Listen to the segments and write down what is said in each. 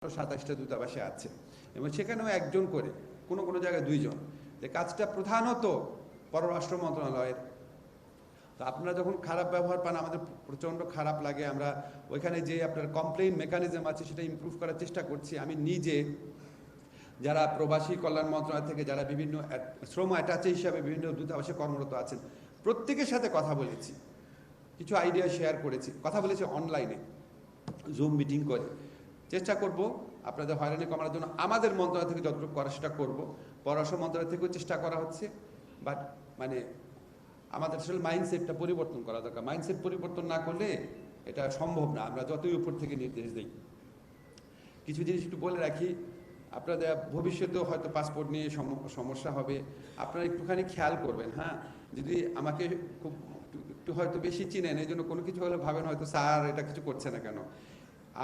27টা দূতাবাসে আছে এবং সেখানেও একজন করে কোনো কোনো জায়গায় দুইজন। যে কাজটা প্রধানত পররাষ্ট্র মন্ত্রণালয়ের। তো আপনারা যখন খারাপ ব্যবহার পান আমাদের প্রচণ্ড খারাপ লাগে। আমরা ওইখানে যে আপনার কমপ্লেইন মেকানিজম আছে সেটা ইমপ্রুভ করার চেষ্টা করছি। আমি নিজে যারা প্রবাসী কল্যাণ মন্ত্রণালয় থেকে যারা বিভিন্ন শ্রম অ্যাটাচে হিসাবে বিভিন্ন দূতাবাসে কর্মরত আছেন প্রত্যেকের সাথে কথা বলেছি, কিছু আইডিয়া শেয়ার করেছি, কথা বলেছি অনলাইনে জুম মিটিং করে। চেষ্টা করব আপনাদের হয়রানি কমানোর জন্য আমাদের মন্ত্রণালয় থেকে যতটুকু করা সেটা করবো। পররাষ্ট্র মন্ত্রণালয় থেকেও চেষ্টা করা হচ্ছে, বাট মানে আমাদের আসলে মাইন্ডসেটটা পরিবর্তন করা দরকার। মাইন্ডসেট পরিবর্তন না করলে এটা সম্ভব না, আমরা যতই উপর থেকে নির্দেশ দিই। কিছু জিনিস একটু বলে রাখি, আপনাদের ভবিষ্যতেও হয়তো পাসপোর্ট নিয়ে সমস্যা হবে, আপনারা একটুখানি খেয়াল করবেন। হ্যাঁ, যদি আমাকে খুব একটু হয়তো বেশি চিনেন এই জন্য কোনো কিছু হলে ভাবেন হয়তো স্যার এটা কিছু করছে না কেন।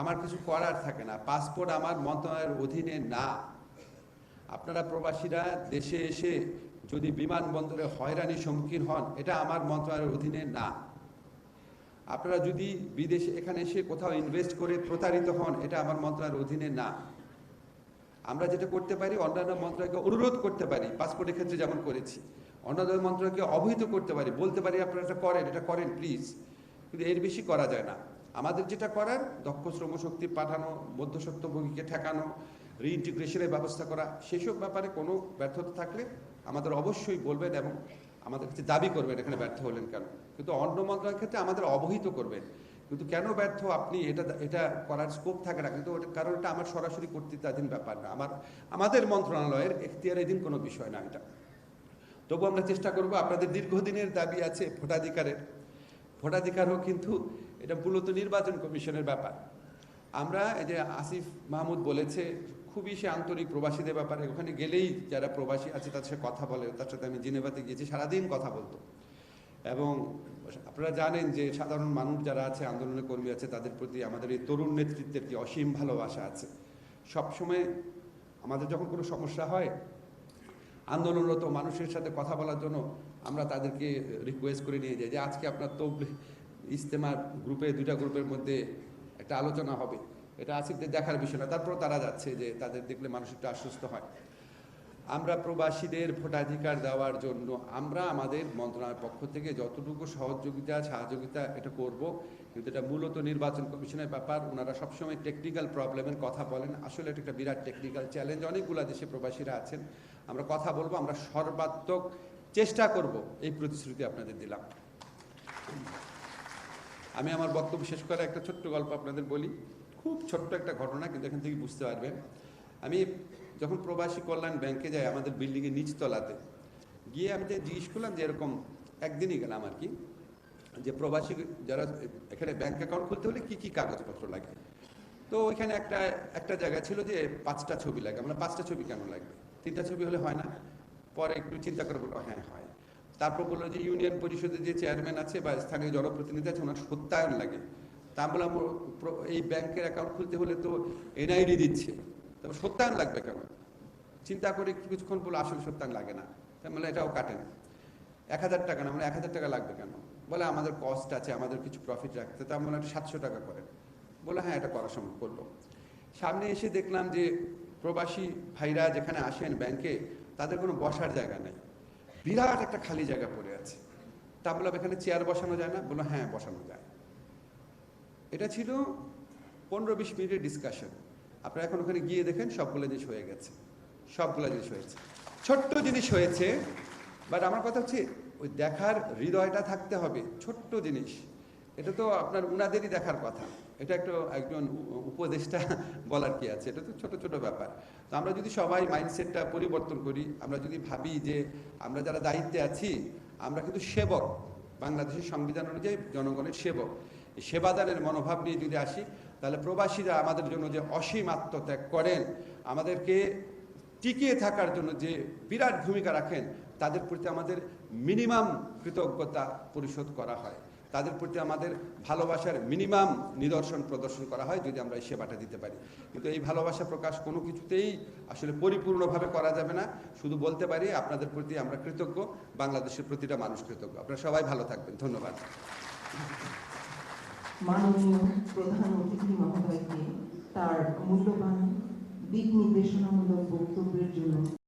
আমার কিছু করার থাকে না, পাসপোর্ট আমার মন্ত্রণালয়ের অধীনে না। আপনারা প্রবাসীরা দেশে এসে যদি বিমানবন্দরে হয়রানির সম্মুখীন হন এটা আমার মন্ত্রণালয়ের অধীনে না। আপনারা যদি বিদেশে এখানে এসে কোথাও ইনভেস্ট করে প্রতারিত হন এটা আমার মন্ত্রণালয়ের অধীনে না। আমরা যেটা করতে পারি অন্যান্য মন্ত্রণালয়কে অনুরোধ করতে পারি, পাসপোর্টের ক্ষেত্রে যেমন করেছি, অন্যান্য মন্ত্রণালয়কে অবহিত করতে পারি, বলতে পারি আপনারা এটা করেন প্লিজ, কিন্তু এর বেশি করা যায় না। আমাদের যেটা করার দক্ষ শ্রমশক্তি পাঠানো, মধ্যস্বত্বভোগীকে ঠেকানো, রিইন্টিগ্রেশনের ব্যবস্থা করা, সেসব ব্যাপারে কোনো ব্যর্থতা থাকলে আমাদের অবশ্যই বলবেন এবং আমাদের কাছে দাবি করবেন এখানে ব্যর্থ হলেন কেন। কিন্তু অন্য মন্ত্রণালয়ের ক্ষেত্রে আমাদের অবহিত করবেন, কিন্তু কেন ব্যর্থ আপনি এটা করার স্কোপ থাকে না, কিন্তু কারণ এটা আমার সরাসরি কর্তৃত্বাধীন ব্যাপার না, আমাদের মন্ত্রণালয়ের এখতিয়ারাধীন কোনো বিষয় না এটা। তবু আমরা চেষ্টা করব। আপনাদের দীর্ঘদিনের দাবি আছে ভোটাধিকারের, ভোটাধিকারও কিন্তু এটা মূলত নির্বাচন কমিশনের ব্যাপার। আমরা এই যে আসিফ মাহমুদ বলেছে খুবই সে আন্তরিক প্রবাসীদের ব্যাপারে, ওখানে গেলেই যারা প্রবাসী আছে তার সাথে কথা বলে, তার সাথে আমি জেনেভাতে গিয়েছি, সারাদিন কথা বলতো। এবং আপনারা জানেন যে সাধারণ মানুষ যারা আছে, আন্দোলনের কর্মী আছে, তাদের প্রতি আমাদের এই তরুণ নেতৃত্বের কি অসীম ভালোবাসা আছে। সবসময় আমাদের যখন কোনো সমস্যা হয় আন্দোলনরত মানুষের সাথে কথা বলার জন্য আমরা তাদেরকে রিকোয়েস্ট করে নিয়ে যাই যে আজকে আপনার ইজতেমার গ্রুপে, দুইটা গ্রুপের মধ্যে একটা আলোচনা হবে, এটা আসিফদের দেখার বিষয় না। তারপর তারা যাচ্ছে যে তাদের দেখলে মানুষ একটু আশ্বস্ত হয়। আমরা প্রবাসীদের ভোটাধিকার দেওয়ার জন্য আমরা আমাদের মন্ত্রণালয়ের পক্ষ থেকে যতটুকু সহযোগিতা এটা করব, কিন্তু এটা মূলত নির্বাচন কমিশনের ব্যাপার। ওনারা সবসময় টেকনিক্যাল প্রবলেমের কথা বলেন, আসলে এটা একটা বিরাট টেকনিক্যাল চ্যালেঞ্জ। অনেকগুলো দেশে প্রবাসীরা আছেন, আমরা কথা বলবো, আমরা সর্বাত্মক চেষ্টা করব, এই প্রতিশ্রুতি আপনাদের দিলাম। আমি আমার বক্তব্য শেষ করে একটা ছোট্ট গল্প আপনাদের বলি, খুব ছোট্ট একটা ঘটনা, কিন্তু এখান থেকে বুঝতে পারবেন। আমি যখন প্রবাসী কল্যাণ ব্যাংকে যাই আমাদের বিল্ডিংয়ের নিচতলাতে গিয়ে আমি জিজ্ঞেস করলাম যে এরকম একদিনই গেলাম আর কি, যে প্রবাসী যারা এখানে ব্যাংক অ্যাকাউন্ট খুলতে হলে কী কী কাগজপত্র লাগে। তো ওইখানে একটা জায়গা ছিল যে 5টা ছবি লাগে। আমরা 5টা ছবি কেন লাগবে, 3টা ছবি হলে হয় না? পরে একটু চিন্তা করে বললো হ্যাঁ হয়। তারপর বললো যে ইউনিয়ন পরিষদের যে চেয়ারম্যান আছে বা স্থানীয় জনপ্রতিনিধি আছে ওনার সত্যায়ন লাগে। তা বললাম এই ব্যাংকের অ্যাকাউন্ট খুলতে হলে তো এনআইডি দিচ্ছে, তারপর সত্যায়ন লাগবে কেন? চিন্তা করে কিছুক্ষণ বলে আসলে সত্যায়ন লাগে না। তাই বলে এটাও কাটে না। 1000 টাকা না, মানে 1000 টাকা লাগবে কেন? বলে আমাদের কস্ট আছে, আমাদের কিছু প্রফিট রাখতে। তা বলে 700 টাকা করেন। বলে হ্যাঁ এটা করা সম্ভব। করলো। সামনে এসে দেখলাম যে প্রবাসী ভাইরা যেখানে আসেন ব্যাংকে তাদের কোনো বসার জায়গা নেই, বিরাট একটা খালি জায়গা পড়ে আছে। তা বললাম এখানে চেয়ার বসানো যায় না? বললো হ্যাঁ বসানো যায়। এটা ছিল 15-20 মিনিটের ডিসকাশন। আপনারা এখন ওখানে গিয়ে দেখেন সবগুলো জিনিস হয়ে গেছে, সবগুলো জিনিস হয়েছে, ছোট্ট জিনিস হয়েছে। বাট আমার কথা হচ্ছে ওই দেখার হৃদয়টা থাকতে হবে, ছোট্ট জিনিস। এটা তো আপনার উনাদেরই দেখার কথা, এটা একজন উপদেষ্টা বলার কি আছে, এটা তো ছোট ছোট ব্যাপার। তো আমরা যদি সবাই মাইন্ডসেটটা পরিবর্তন করি, আমরা যদি ভাবি যে আমরা যারা দায়িত্বে আছি আমরা কিন্তু সেবক, বাংলাদেশের সংবিধান অনুযায়ী জনগণের সেবক, এই সেবাদানের মনোভাব নিয়ে যদি আসি, তাহলে প্রবাসীরা আমাদের জন্য যে অসীম আত্মত্যাগ করেন, আমাদেরকে টিকিয়ে থাকার জন্য যে বিরাট ভূমিকা রাখেন, তাদের প্রতি আমাদের মিনিমাম কৃতজ্ঞতা পরিশোধ করা হয়, তাদের প্রতি আমাদের ভালোবাসার মিনিমাম নিদর্শন প্রদর্শন করা হয় যদি আমরা এই সেবাটা দিতে পারি। কিন্তু এই ভালোবাসা প্রকাশ কোনো কিছুতেই আসলে পরিপূর্ণভাবে করা যাবে না। শুধু বলতে পারি আপনাদের প্রতি আমরা কৃতজ্ঞ, বাংলাদেশের প্রতিটা মানুষ কৃতজ্ঞ। আপনারা সবাই ভালো থাকবেন, ধন্যবাদ। মাননীয় প্রধান অতিথি মহোদয়কে তার মূল্যবান দিক নির্দেশনামূলক বক্তব্যের জন্য।